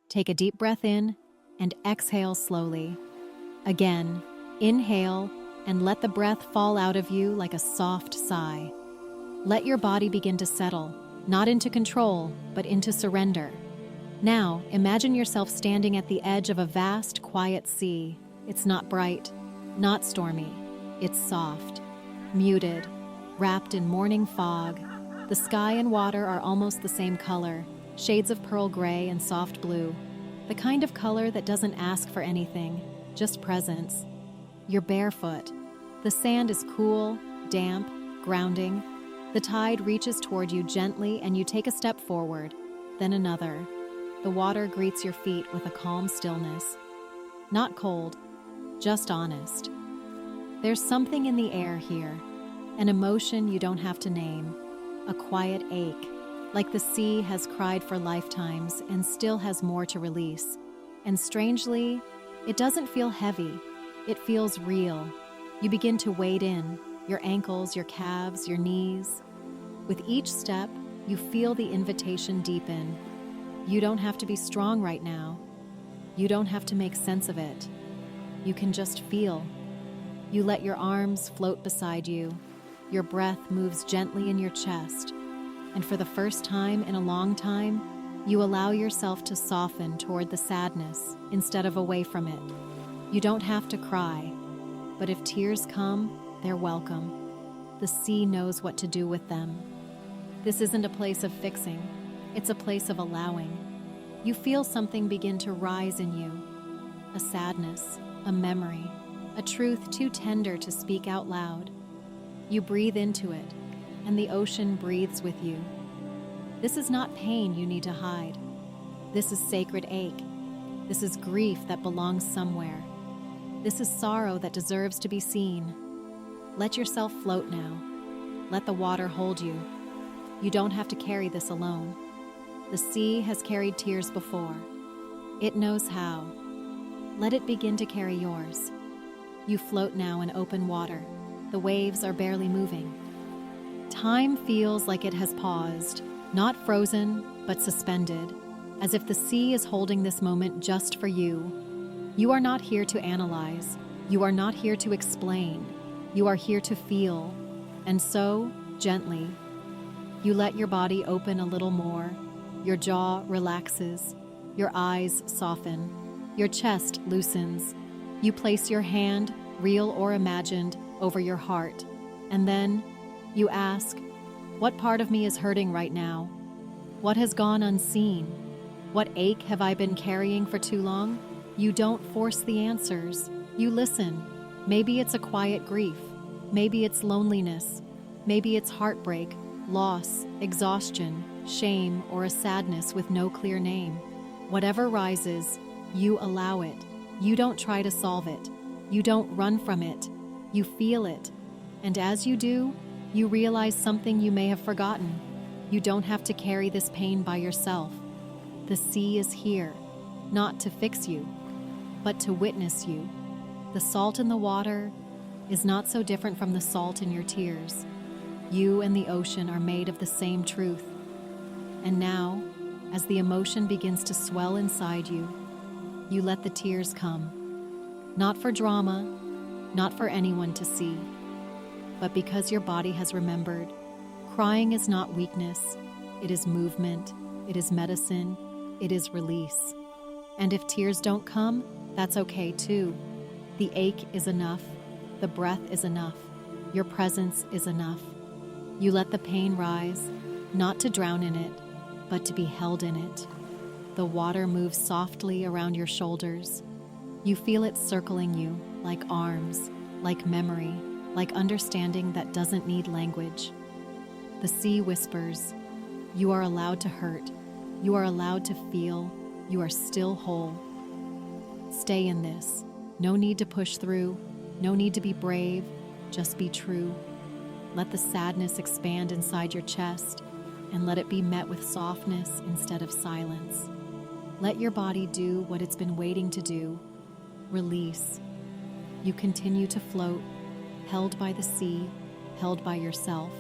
Take a deep breath in and exhale slowly. Again, inhale and let the breath fall out of you like a soft sigh. Let your body begin to settle, not into control, but into surrender. Now, imagine yourself standing at the edge of a vast, quiet sea. It's not bright, not stormy. It's soft, muted, wrapped in morning fog. The sky and water are almost the same color, shades of pearl gray and soft blue. The kind of color that doesn't ask for anything, just presence. You're barefoot. The sand is cool, damp, grounding. The tide reaches toward you gently and you take a step forward, then another. The water greets your feet with a calm stillness. Not cold, just honest. There's something in the air here, an emotion you don't have to name, a quiet ache, like the sea has cried for lifetimes and still has more to release. And strangely, it doesn't feel heavy, it feels real. You begin to wade in, your ankles, your calves, your knees. With each step, you feel the invitation deepen. You don't have to be strong right now. You don't have to make sense of it. You can just feel. You let your arms float beside you. Your breath moves gently in your chest. And for the first time in a long time, you allow yourself to soften toward the sadness instead of away from it. You don't have to cry, but if tears come, they're welcome. The sea knows what to do with them. This isn't a place of fixing. It's a place of allowing. You feel something begin to rise in you. A sadness, a memory, a truth too tender to speak out loud. You breathe into it, and the ocean breathes with you. This is not pain you need to hide. This is sacred ache. This is grief that belongs somewhere. This is sorrow that deserves to be seen. Let yourself float now. Let the water hold you. You don't have to carry this alone. The sea has carried tears before. It knows how. Let it begin to carry yours. You float now in open water. The waves are barely moving. Time feels like it has paused, not frozen, but suspended, as if the sea is holding this moment just for you. You are not here to analyze. You are not here to explain. You are here to feel. And so, gently, you let your body open a little more. Your jaw relaxes. Your eyes soften. Your chest loosens. You place your hand, real or imagined, over your heart. And then you ask, what part of me is hurting right now? What has gone unseen? What ache have I been carrying for too long? You don't force the answers. You listen. Maybe it's a quiet grief. Maybe it's loneliness. Maybe it's heartbreak, loss, exhaustion, shame, or a sadness with no clear name. Whatever rises, you allow it. You don't try to solve it. You don't run from it. You feel it. And as you do, you realize something you may have forgotten. You don't have to carry this pain by yourself. The sea is here, not to fix you, but to witness you. The salt in the water is not so different from the salt in your tears. You and the ocean are made of the same truth. And now, as the emotion begins to swell inside you, you let the tears come. Not for drama, not for anyone to see, but because your body has remembered. Crying is not weakness, it is movement, it is medicine, it is release. And if tears don't come, that's okay too. The ache is enough, the breath is enough, your presence is enough. You let the pain rise, not to drown in it, but to be held in it. The water moves softly around your shoulders. You feel it circling you, like arms, like memory, like understanding that doesn't need language. The sea whispers, you are allowed to hurt, you are allowed to feel, you are still whole. Stay in this. No need to push through, no need to be brave, just be true. Let the sadness expand inside your chest and let it be met with softness instead of silence. Let your body do what it's been waiting to do. Release. You continue to float, held by the sea, held by yourself,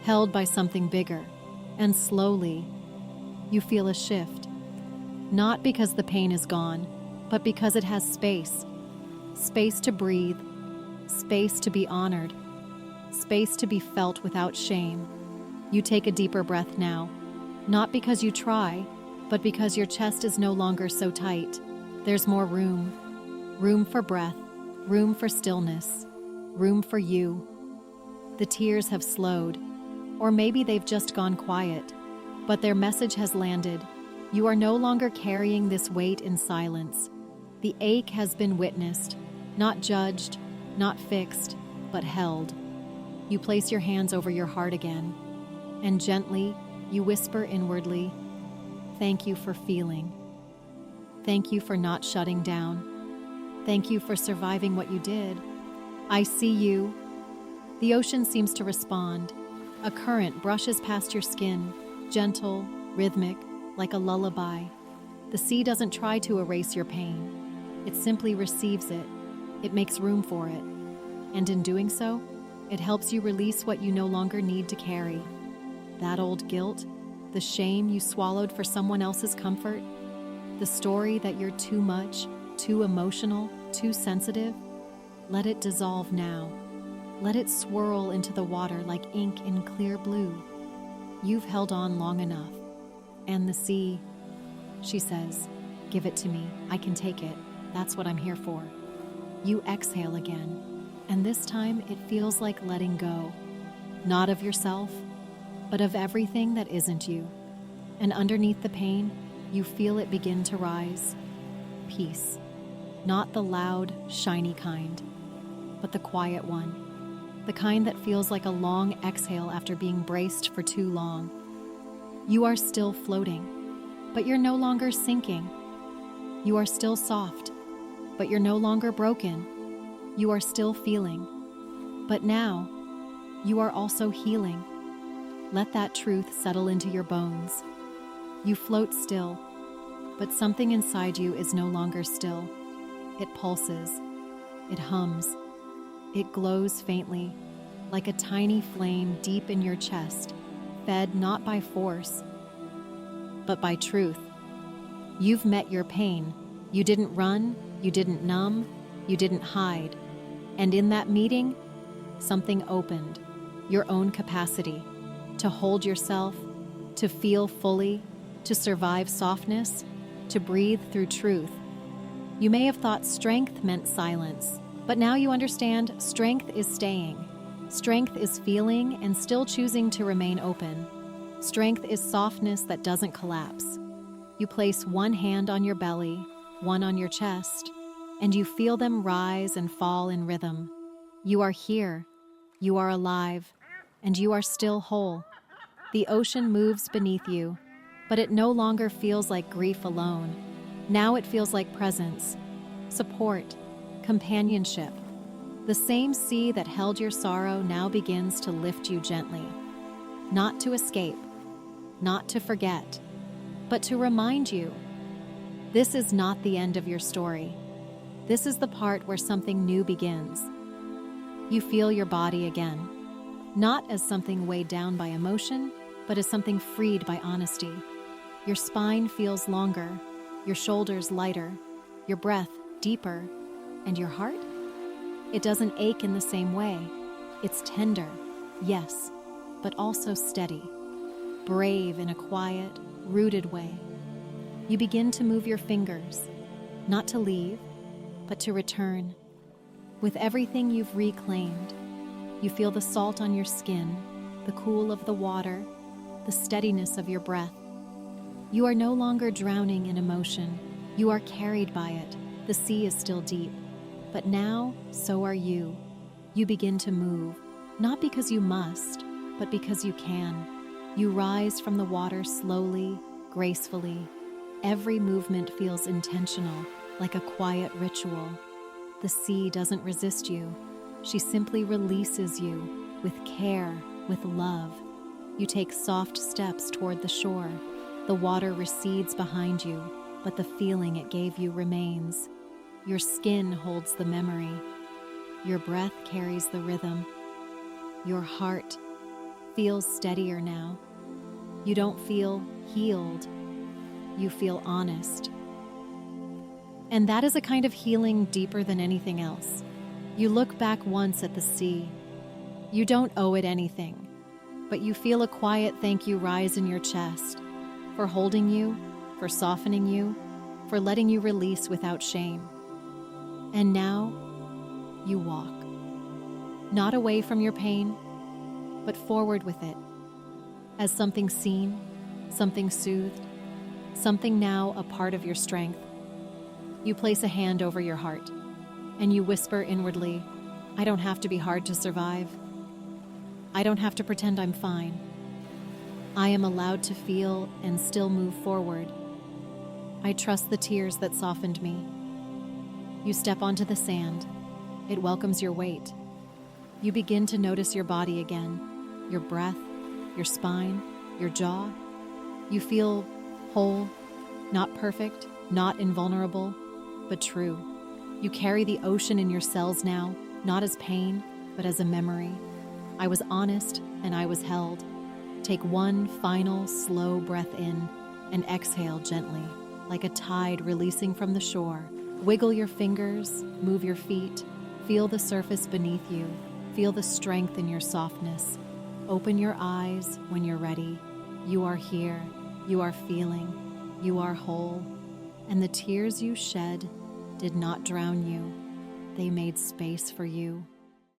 held by something bigger, and slowly, you feel a shift. Not because the pain is gone, but because it has space. Space to breathe, space to be honored, space to be felt without shame. You take a deeper breath now, not because you try, but because your chest is no longer so tight. There's more room. Room for breath, room for stillness, room for you. The tears have slowed, or maybe they've just gone quiet, but their message has landed. You are no longer carrying this weight in silence. The ache has been witnessed, not judged, not fixed, but held. You place your hands over your heart again, and gently, you whisper inwardly, "Thank you for feeling. Thank you for not shutting down. Thank you for surviving what you did. I see you." The ocean seems to respond. A current brushes past your skin, gentle, rhythmic, like a lullaby. The sea doesn't try to erase your pain. It simply receives it. It makes room for it. And in doing so, it helps you release what you no longer need to carry. That old guilt, the shame you swallowed for someone else's comfort, the story that you're too much, too emotional, too sensitive, let it dissolve now. Let it swirl into the water like ink in clear blue. You've held on long enough. And the sea, she says, "Give it to me. I can take it. That's what I'm here for." You exhale again, and this time it feels like letting go. Not of yourself, but of everything that isn't you. And underneath the pain, you feel it begin to rise. Peace. Not the loud, shiny kind, but the quiet one. The kind that feels like a long exhale after being braced for too long. You are still floating, but you're no longer sinking. You are still soft, but you're no longer broken. You are still feeling, but now you are also healing. Let that truth settle into your bones. You float still, but something inside you is no longer still. It pulses, it hums, it glows faintly, like a tiny flame deep in your chest, fed not by force, but by truth. You've met your pain. You didn't run, you didn't numb, you didn't hide. And in that meeting, something opened, your own capacity to hold yourself, to feel fully, to survive softness, to breathe through truth. You may have thought strength meant silence, but now you understand strength is staying. Strength is feeling and still choosing to remain open. Strength is softness that doesn't collapse. You place one hand on your belly, one on your chest, and you feel them rise and fall in rhythm. You are here, you are alive, and you are still whole. The ocean moves beneath you, but it no longer feels like grief alone. Now it feels like presence, support, companionship. The same sea that held your sorrow now begins to lift you gently. Not to escape, not to forget, but to remind you, this is not the end of your story. This is the part where something new begins. You feel your body again, not as something weighed down by emotion, but as something freed by honesty. Your spine feels longer, your shoulders lighter, your breath deeper, and your heart? It doesn't ache in the same way. It's tender, yes, but also steady, brave in a quiet, rooted way. You begin to move your fingers, not to leave, but to return. With everything you've reclaimed, you feel the salt on your skin, the cool of the water, the steadiness of your breath. You are no longer drowning in emotion. You are carried by it. The sea is still deep, but now so are you. You begin to move, not because you must, but because you can. You rise from the water slowly, gracefully. Every movement feels intentional, like a quiet ritual. The sea doesn't resist you. She simply releases you with care, with love. You take soft steps toward the shore. The water recedes behind you, but the feeling it gave you remains. Your skin holds the memory. Your breath carries the rhythm. Your heart feels steadier now. You don't feel healed. You feel honest. And that is a kind of healing deeper than anything else. You look back once at the sea. You don't owe it anything, but you feel a quiet thank you rise in your chest for holding you, for softening you, for letting you release without shame. And now, you walk. Not away from your pain, but forward with it, as something seen, something soothed, something now a part of your strength. You place a hand over your heart, and you whisper inwardly, I don't have to be hard to survive. I don't have to pretend I'm fine. I am allowed to feel and still move forward. I trust the tears that softened me. You step onto the sand. It welcomes your weight. You begin to notice your body again, your breath, your spine, your jaw. You feel whole, not perfect, not invulnerable, but true. You carry the ocean in your cells now, not as pain, but as a memory. I was honest and I was held. Take one final, slow breath in and exhale gently, like a tide releasing from the shore. Wiggle your fingers, move your feet, feel the surface beneath you, feel the strength in your softness. Open your eyes when you're ready. You are here, you are feeling, you are whole, and the tears you shed did not drown you. They made space for you.